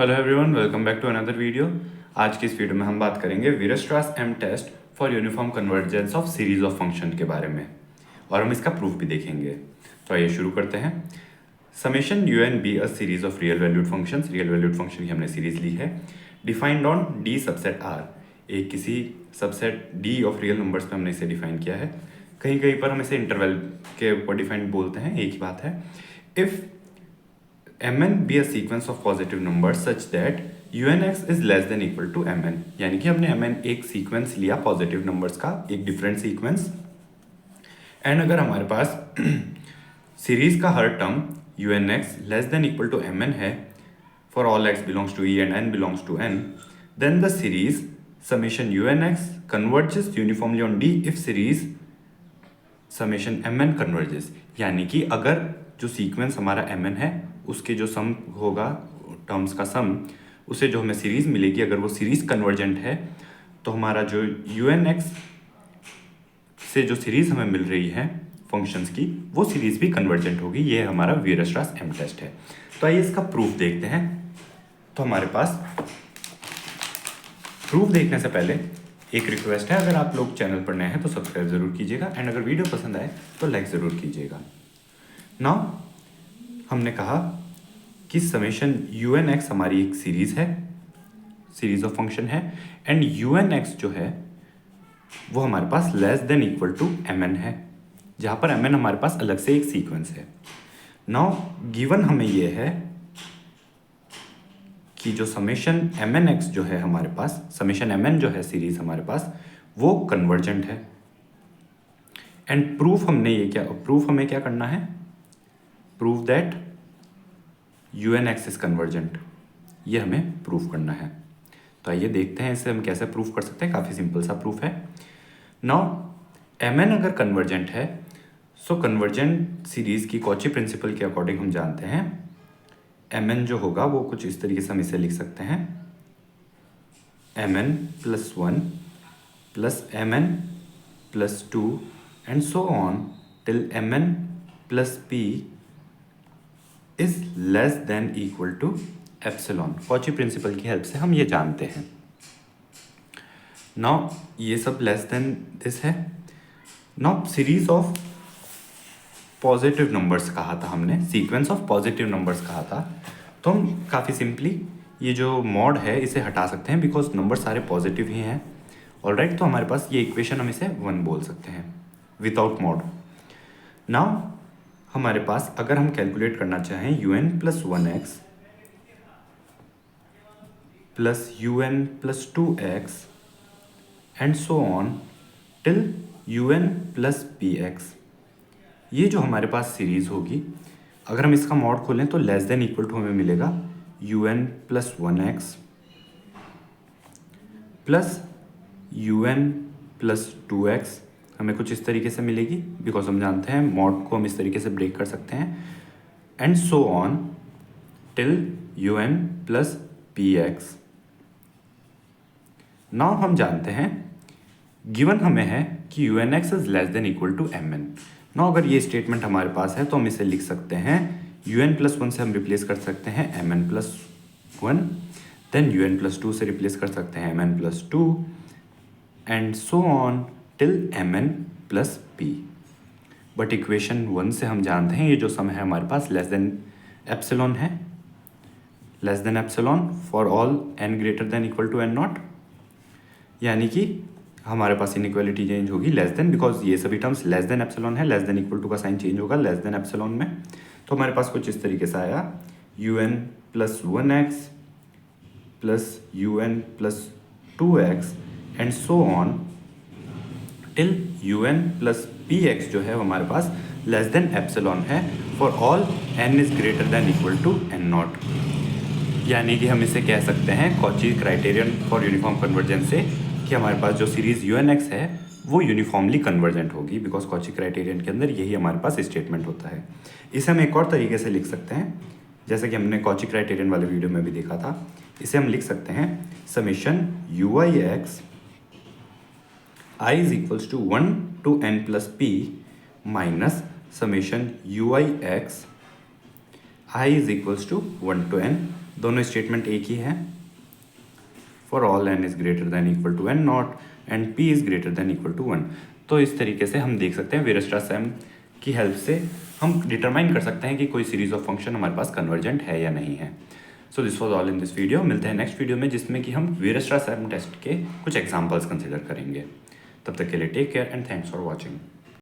Hello everyone, welcome back to another video. आज की इस वीडियो में हम बात करेंगे Weierstrass M test for uniform convergence of series of function के बारे में और हम इसका प्रूफ भी देखेंगे। तो आइए शुरू करते हैं। Summation u n be a series of real valued functions. Real valued function की हमने सीरीज ली है, defined on D subset R. एक किसी subset D of real numbers में हमने इसे डिफाइन किया है। कहीं कहीं पर हम इसे इंटरवल के ऊपर डिफाइंड बोलते हैं, एक ही बात है। If mn be a sequence of positive numbers such that unx is less than equal to mn, यानी कि हमने mn एक सीक्वेंस लिया पॉजिटिव नंबर्स का, एक डिफरेंट सीक्वेंस। एंड अगर हमारे पास सीरीज का हर term unx less than equal to mn है for all x belongs to e and n belongs to n, then the series summation unx converges uniformly on d if series summation mn converges। यानी कि अगर जो sequence हमारा mn है उसके जो सम होगा, टर्म्स का सम, उसे जो हमें सीरीज मिलेगी, अगर वो सीरीज कन्वर्जेंट है तो हमारा जो unx से जो सीरीज हमें मिल रही है फंक्शंस की, वो सीरीज भी कन्वर्जेंट होगी। ये हमारा वीरस्ट्रास एम टेस्ट है। तो आइए इसका प्रूफ देखते हैं। तो हमारे पास प्रूफ देखने से पहले एक रिक्वेस्ट है, अगर आप लोग चैनल पर नए हैं तो सब्सक्राइब ज़रूर कीजिएगा एंड अगर वीडियो पसंद आए तो लाइक ज़रूर कीजिएगा। नाउ हमने कहा कि समेशन यू एन एक्स हमारी एक सीरीज़ है, सीरीज ऑफ फंक्शन है, एंड यू एन एक्स जो है वो हमारे पास less than equal to M n है, जहाँ पर एम एन हमारे पास अलग से एक सीक्वेंस है। नाउ गिवन हमें ये है कि जो समेशन एम एन एक्स जो है हमारे पास, समेशन एम एन जो है सीरीज हमारे पास, वो कन्वर्जेंट है। एंड प्रूफ हमें क्या करना है? Prove that u n x is convergent, ये हमें प्रूफ करना है। तो आइए देखते हैं इसे हम कैसे प्रूफ कर सकते हैं। काफ़ी सिंपल सा प्रूफ है। नाउ एम एन अगर कन्वर्जेंट है, सो कन्वर्जेंट सीरीज की कॉची प्रिंसिपल के अकॉर्डिंग हम जानते हैं एम एन जो होगा वो कुछ इस तरीके से हम इसे लिख सकते हैं, m n plus one plus m n plus two and so on till m n plus p is less than equal to epsilon. Cauchy principle की हेल्प से हम ये जानते हैं। नाउ ये सब लेस देन दिस है। Now series of positive numbers कहा था हमने, सीक्वेंस ऑफ पॉजिटिव नंबर्स कहा था, तो हम काफ़ी सिंपली ये जो मॉड है इसे हटा सकते हैं बिकॉज नंबर सारे पॉजिटिव ही हैं। ऑलराइट, तो हमारे पास ये इक्वेशन हम इसे 1 बोल सकते हैं विदाउट मॉड। नाउ हमारे पास अगर हम कैलकुलेट करना चाहें u n plus one x plus u n plus two x and so on till u n plus p x, ये जो हमारे पास सीरीज होगी, अगर हम इसका मॉड खोलें तो लेस देन इक्वल टू हमें मिलेगा u n plus one x plus u n plus two x, हमें कुछ इस तरीके से मिलेगी बिकॉज हम जानते हैं मॉड को हम इस तरीके से ब्रेक कर सकते हैं, and so on till u n plus p x. Now हम जानते हैं गिवन हमें है कि u n x is less than equal to M n. Now अगर ये स्टेटमेंट हमारे पास है तो हम इसे लिख सकते हैं यू एन प्लस वन से हम रिप्लेस कर सकते हैं m n plus one, then u n plus two से रिप्लेस कर सकते हैं m n plus two and so on till m n plus p. But equation 1 से हम जानते हैं ये जो सम है हमारे पास लेस देन एप्सिलॉन है, less than epsilon for all n greater than equal to n not, यानी कि हमारे पास इनइक्वालिटी चेंज होगी लेस देन, बिकॉज ये सभी टर्म्स लेस देन एप्सिलॉन है, लेस देन इक्वल टू का साइन चेंज होगा लेस देन एप्सिलॉन में। तो हमारे पास कुछ इस तरीके से आया u n plus one x plus u n plus two x and so on till u n plus p x जो है हमारे पास लेस देन एप्सिलॉन है for all n is greater than equal to n not. यानी कि हम इसे कह सकते हैं Cauchy criterion for uniform convergence से कि हमारे पास जो सीरीज यू एन एक्स है वो यूनिफॉर्मली कन्वर्जेंट होगी, बिकॉज कॉची क्राइटेरियन के अंदर यही हमारे पास स्टेटमेंट होता है। इसे हम एक और तरीके से लिख सकते हैं, जैसे कि हमने कॉची क्राइटेरियन वाले वीडियो में भी देखा था। इसे हम लिख सकते हैं summation you I x I is equals to 1 to n plus p minus summation ui x I is equals to 1 to n दोनों स्टेटमेंट एक ही है। For all n is greater than equal to n not and p is greater than equal to 1। तो इस तरीके से हम देख सकते हैं वीयरस्ट्रास सम की हेल्प से हम डिटरमाइन कर सकते हैं कि कोई सीरीज ऑफ फंक्शन हमारे पास कन्वर्जेंट है या नहीं है। So this was all in this video. मिलते हैं नेक्स्ट वीडियो में जिसमें कि हम वीयरस्ट्रास सम टेस्ट के कुछ एग्जाम्पल्स कंसिडर करेंगे। तब तक के लिए take care and thanks for watching.